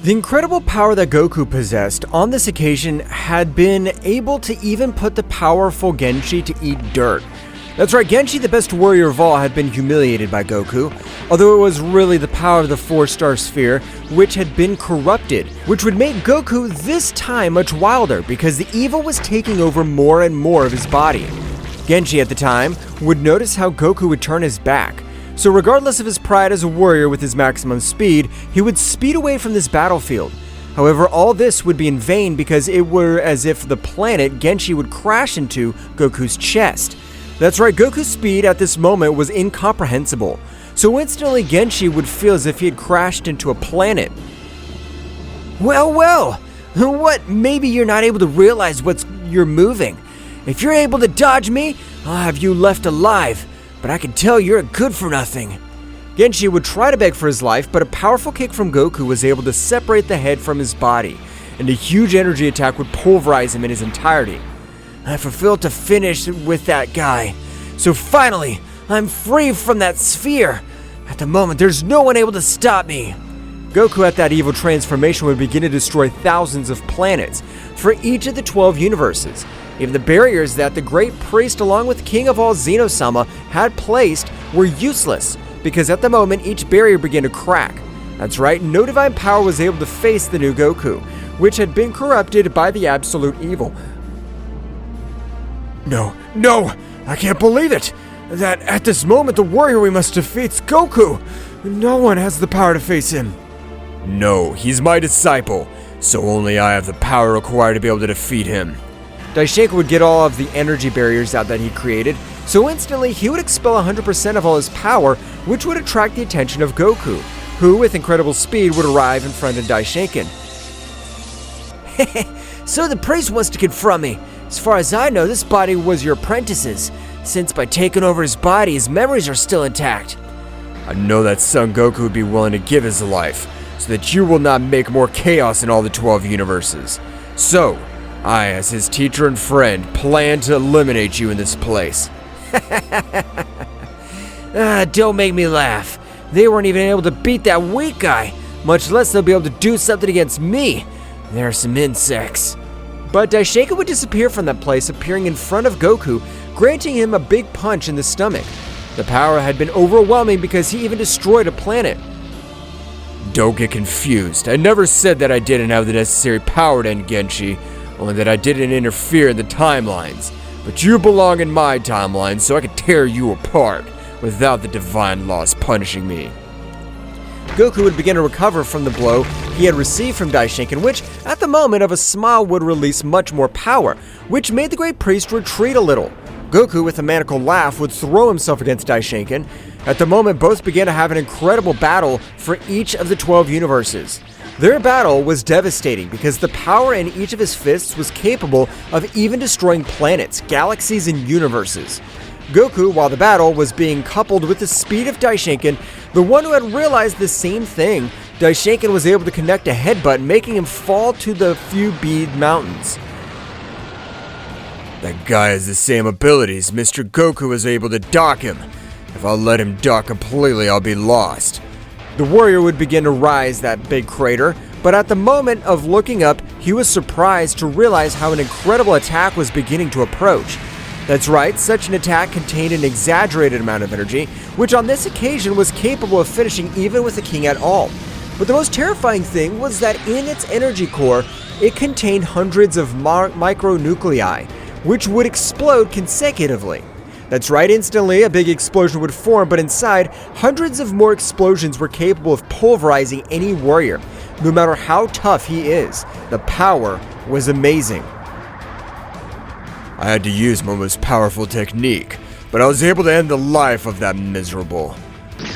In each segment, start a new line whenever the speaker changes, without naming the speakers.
The incredible power that Goku possessed on this occasion had been able to even put the powerful Genji to eat dirt. That's right, Genji, the best warrior of all, had been humiliated by Goku, although it was really the power of the 4-star sphere which had been corrupted, which would make Goku this time much wilder because the evil was taking over more and more of his body. Genji at the time would notice how Goku would turn his back, so regardless of his pride as a warrior with his maximum speed, he would speed away from this battlefield. However, all this would be in vain because it were as if the planet Genji would crash into Goku's chest. That's right, Goku's speed at this moment was incomprehensible, so instantly Genji would feel as if he had crashed into a planet. Well, what? Maybe you're not able to realize you're moving. If you're able to dodge me, I'll have you left alive, but I can tell you're a good-for-nothing. Genji would try to beg for his life, but a powerful kick from Goku was able to separate the head from his body, and a huge energy attack would pulverize him in his entirety. I fulfilled to finish with that guy. So finally, I'm free from that sphere. At the moment, there's no one able to stop me. Goku at that evil transformation would begin to destroy thousands of planets for each of the 12 universes. Even the barriers that the great priest along with King of all Zeno-sama had placed were useless because at the moment each barrier began to crack. That's right, no divine power was able to face the new Goku, which had been corrupted by the absolute evil. No, I can't believe it! That at this moment the warrior we must defeat's Goku! No one has the power to face him. No, he's my disciple, so only I have the power required to be able to defeat him. Daishinkan would get all of the energy barriers out that he created, so instantly he would expel 100% of all his power, which would attract the attention of Goku, who with incredible speed would arrive in front of Daishinkan. So the priest wants to confront me. As far as I know, this body was your apprentice's, since by taking over his body, his memories are still intact. I know that Son Goku would be willing to give his life, so that you will not make more chaos in all the 12 universes. So, I, as his teacher and friend, plan to eliminate you in this place. Don't make me laugh. They weren't even able to beat that weak guy, much less they'll be able to do something against me. There are some insects. But Daishinkan would disappear from that place, appearing in front of Goku, granting him a big punch in the stomach. The power had been overwhelming because he even destroyed a planet. Don't get confused. I never said that I didn't have the necessary power to end Genji, only that I didn't interfere in the timelines. But you belong in my timeline, so I can tear you apart without the divine laws punishing me. Goku would begin to recover from the blow he had received from Daishinkan, which, at the moment of a smile, would release much more power, which made the great priest retreat a little. Goku, with a maniacal laugh, would throw himself against Daishinkan. At the moment, both began to have an incredible battle for each of the 12 universes. Their battle was devastating because the power in each of his fists was capable of even destroying planets, galaxies, and universes. Goku, while the battle was being coupled with the speed of Daishinkan, the one who had realized the same thing, Daishinkan was able to connect a headbutt, making him fall to the few bead mountains. That guy has the same abilities. Mr. Goku was able to dock him. If I let him dock completely, I'll be lost. The warrior would begin to rise that big crater, but at the moment of looking up, he was surprised to realize how an incredible attack was beginning to approach. That's right, such an attack contained an exaggerated amount of energy, which on this occasion was capable of finishing even with the king at all. But the most terrifying thing was that in its energy core, it contained hundreds of micronuclei, which would explode consecutively. That's right, instantly a big explosion would form, but inside, hundreds of more explosions were capable of pulverizing any warrior. No matter how tough he is, the power was amazing. I had to use my most powerful technique, but I was able to end the life of that miserable.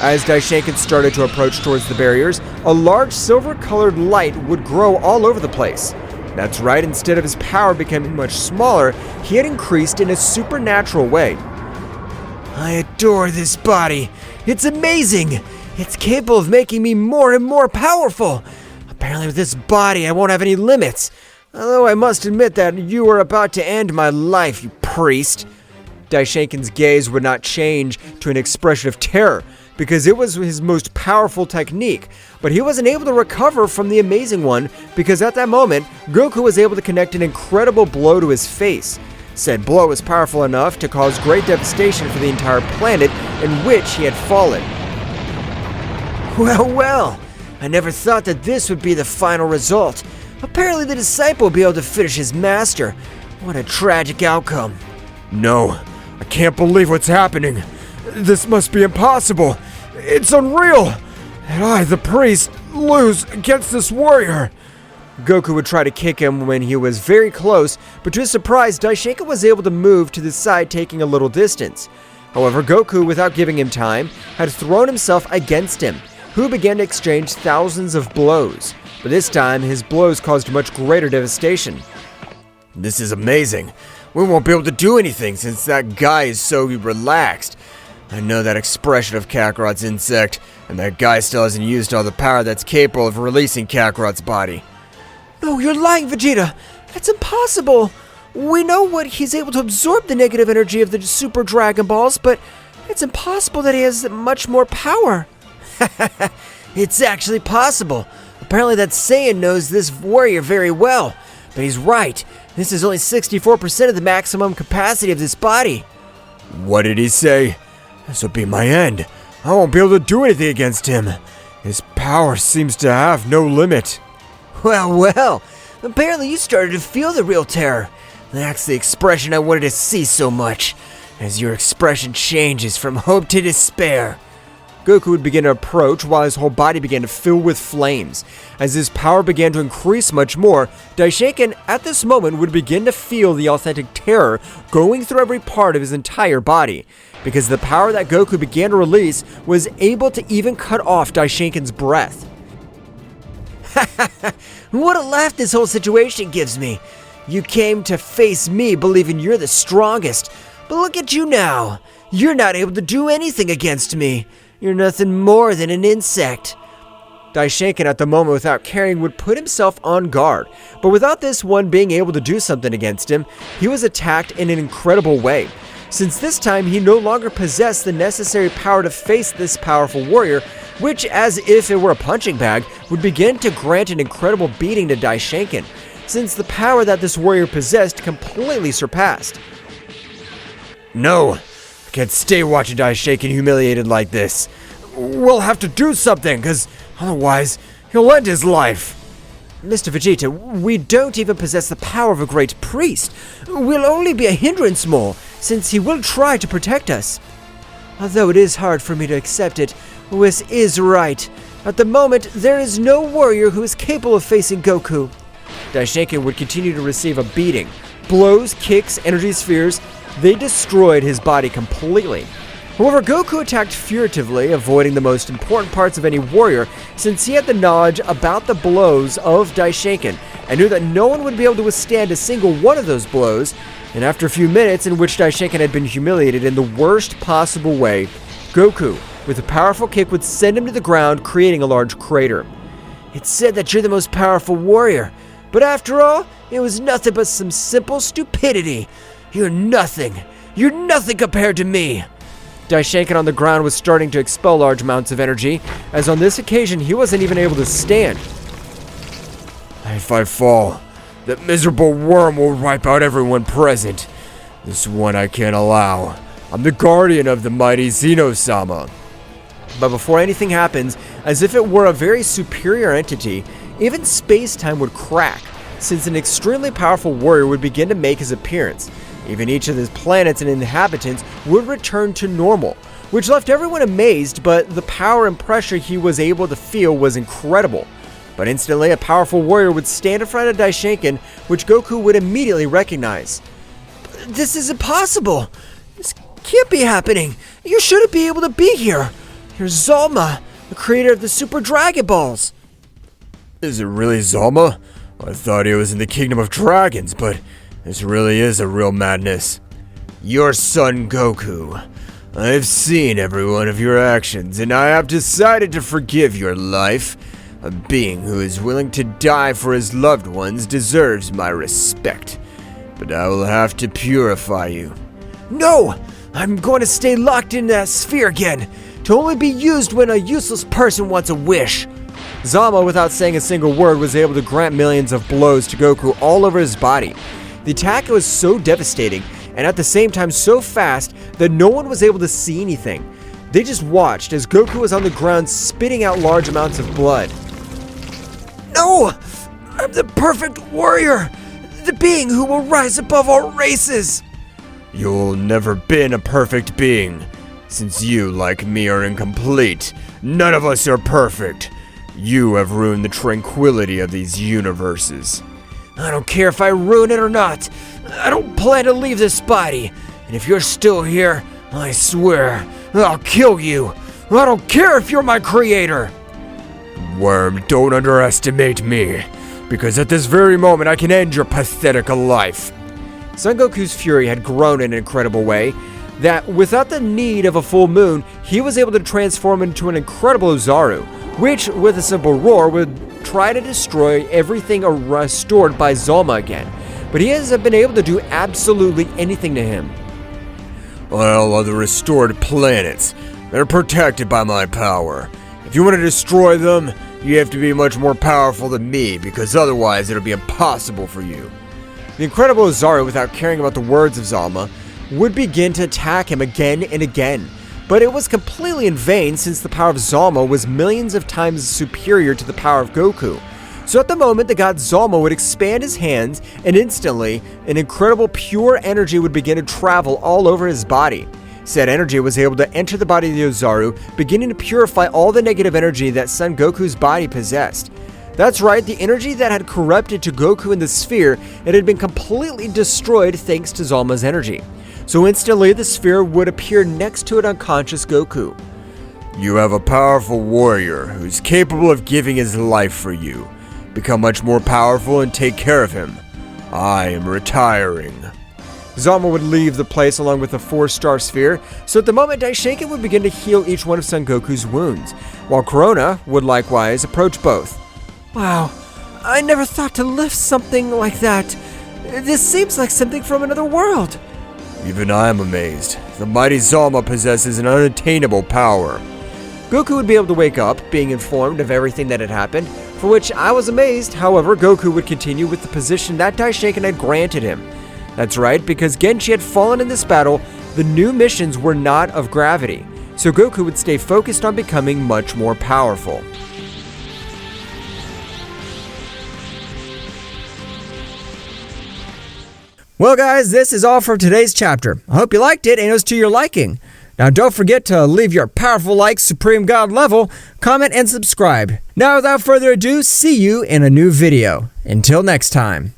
As Daishinkan started to approach towards the barriers, a large silver-colored light would grow all over the place. That's right, instead of his power becoming much smaller, he had increased in a supernatural way. I adore this body. It's amazing. It's capable of making me more and more powerful. Apparently with this body, I won't have any limits. Although I must admit that you are about to end my life, you priest. Daishinkan's gaze would not change to an expression of terror, because it was his most powerful technique, but he wasn't able to recover from the amazing one because at that moment, Goku was able to connect an incredible blow to his face. Said blow was powerful enough to cause great devastation for the entire planet in which he had fallen. Well, I never thought that this would be the final result. Apparently the disciple will be able to finish his master. What a tragic outcome.
No, I can't believe what's happening. This must be impossible. It's unreal. And I, the priest, lose against this warrior.
Goku would try to kick him when he was very close, but to his surprise, Daishinkan was able to move to the side, taking a little distance. However, Goku, without giving him time, had thrown himself against him, who began to exchange thousands of blows. But this time, his blows caused much greater devastation.
This is amazing. We won't be able to do anything since that guy is so relaxed. I know that expression of Kakarot's insect, and that guy still hasn't used all the power that's capable of releasing Kakarot's body.
No, you're lying, Vegeta. That's impossible. We know what he's able to absorb the negative energy of the Super Dragon Balls, but it's impossible that he has much more power. It's actually possible. Apparently that Saiyan knows this warrior very well. But he's right. This is only 64% of the maximum capacity of this body.
What did he say? This will be my end. I won't be able to do anything against him. His power seems to have no limit.
Well. Apparently you started to feel the real terror. That's the expression I wanted to see so much. As your expression changes from hope to despair. Goku would begin to approach while his whole body began to fill with flames. As his power began to increase much more, Daishinkan at this moment would begin to feel the authentic terror going through every part of his entire body. Because the power that Goku began to release was able to even cut off Daishinkan's breath. What a laugh this whole situation gives me. You came to face me believing you're the strongest, but look at you now. You're not able to do anything against me. You're nothing more than an insect. Daishinkan at the moment, without caring, would put himself on guard, but without this one being able to do something against him, he was attacked in an incredible way. Since this time he no longer possessed the necessary power to face this powerful warrior, which, as if it were a punching bag, would begin to grant an incredible beating to Daishinkan, since the power that this warrior possessed completely surpassed.
No, I can't stay watching Daishinkan humiliated like this. We'll have to do something, because otherwise he'll end his life.
Mr. Vegeta, we don't even possess the power of a great priest. We'll only be a hindrance more, since he will try to protect us. Although it is hard for me to accept it, Whis is right. At the moment, there is no warrior who is capable of facing Goku. Daishinkan would continue to receive a beating. Blows, kicks, energy spheres, they destroyed his body completely. However, Goku attacked furtively, avoiding the most important parts of any warrior, since he had the knowledge about the blows of Daishinkan, and knew that no one would be able to withstand a single one of those blows. And after a few minutes in which Daishinkan had been humiliated in the worst possible way, Goku, with a powerful kick, would send him to the ground, creating a large crater. It's said that you're the most powerful warrior, but after all, it was nothing but some simple stupidity. You're nothing. You're nothing compared to me. Daishinkan on the ground was starting to expel large amounts of energy, as on this occasion he wasn't even able to stand.
If I fall, that miserable worm will wipe out everyone present. This one I can't allow. I'm the guardian of the mighty Zeno-sama.
But before anything happens, as if it were a very superior entity, even space-time would crack, since an extremely powerful warrior would begin to make his appearance. Even each of his planets and inhabitants would return to normal, which left everyone amazed, but the power and pressure he was able to feel was incredible. But instantly, a powerful warrior would stand in front of Daishinkan, which Goku would immediately recognize. This is impossible! This can't be happening! You shouldn't be able to be here! You're Zama, the creator of the Super Dragon Balls!
Is it really Zama? I thought he was in the Kingdom of Dragons, but this really is a real madness. Your son Goku. I've seen every one of your actions, and I have decided to forgive your life. A being who is willing to die for his loved ones deserves my respect. But I will have to purify you.
No! I'm going to stay locked in that sphere again, to only be used when a useless person wants a wish. Zama, without saying a single word, was able to grant millions of blows to Goku all over his body. The attack was so devastating, and at the same time so fast that no one was able to see anything. They just watched as Goku was on the ground spitting out large amounts of blood. No! I'm the perfect warrior! The being who will rise above all races!
You'll never been a perfect being, since you, like me, are incomplete. None of us are perfect. You have ruined the tranquility of these universes.
I don't care if I ruin it or not. I don't plan to leave this body. And if you're still here, I swear, I'll kill you. I don't care if you're my creator.
Worm, don't underestimate me, because at this very moment I can end your pathetic life.
Son Goku's fury had grown in an incredible way that without the need of a full moon, he was able to transform into an incredible Ozaru, which with a simple roar would try to destroy everything restored by Zama again. But he hasn't been able to do absolutely anything to him.
Well, are the restored planets. They're protected by my power. If you want to destroy them, you have to be much more powerful than me, because otherwise it'll be impossible for you.
The incredible Ozaru, without caring about the words of Zama, would begin to attack him again and again. But it was completely in vain, since the power of Zama was millions of times superior to the power of Goku. So at the moment, the god Zama would expand his hands, and instantly, an incredible pure energy would begin to travel all over his body. Said energy was able to enter the body of the Ozaru, beginning to purify all the negative energy that Son Goku's body possessed. That's right, the energy that had corrupted to Goku in the sphere, it had been completely destroyed thanks to Zama's energy. So instantly, the sphere would appear next to an unconscious Goku.
You have a powerful warrior who's capable of giving his life for you. Become much more powerful and take care of him. I am retiring.
Zama would leave the place along with a 4-star sphere, so at the moment Daishinkan would begin to heal each one of Son Goku's wounds, while Corona would likewise approach both. Wow, I never thought to lift something like that. This seems like something from another world.
Even I am amazed. The mighty Zama possesses an unattainable power.
Goku would be able to wake up, being informed of everything that had happened, for which I was amazed. However, Goku would continue with the position that Daishinkan had granted him. That's right, because Genji had fallen in this battle, the new missions were not of gravity, so Goku would stay focused on becoming much more powerful. Well guys, this is all for today's chapter. I hope you liked it and it was to your liking. Now don't forget to leave your powerful like Supreme God level, comment and subscribe. Now without further ado, see you in a new video. Until next time.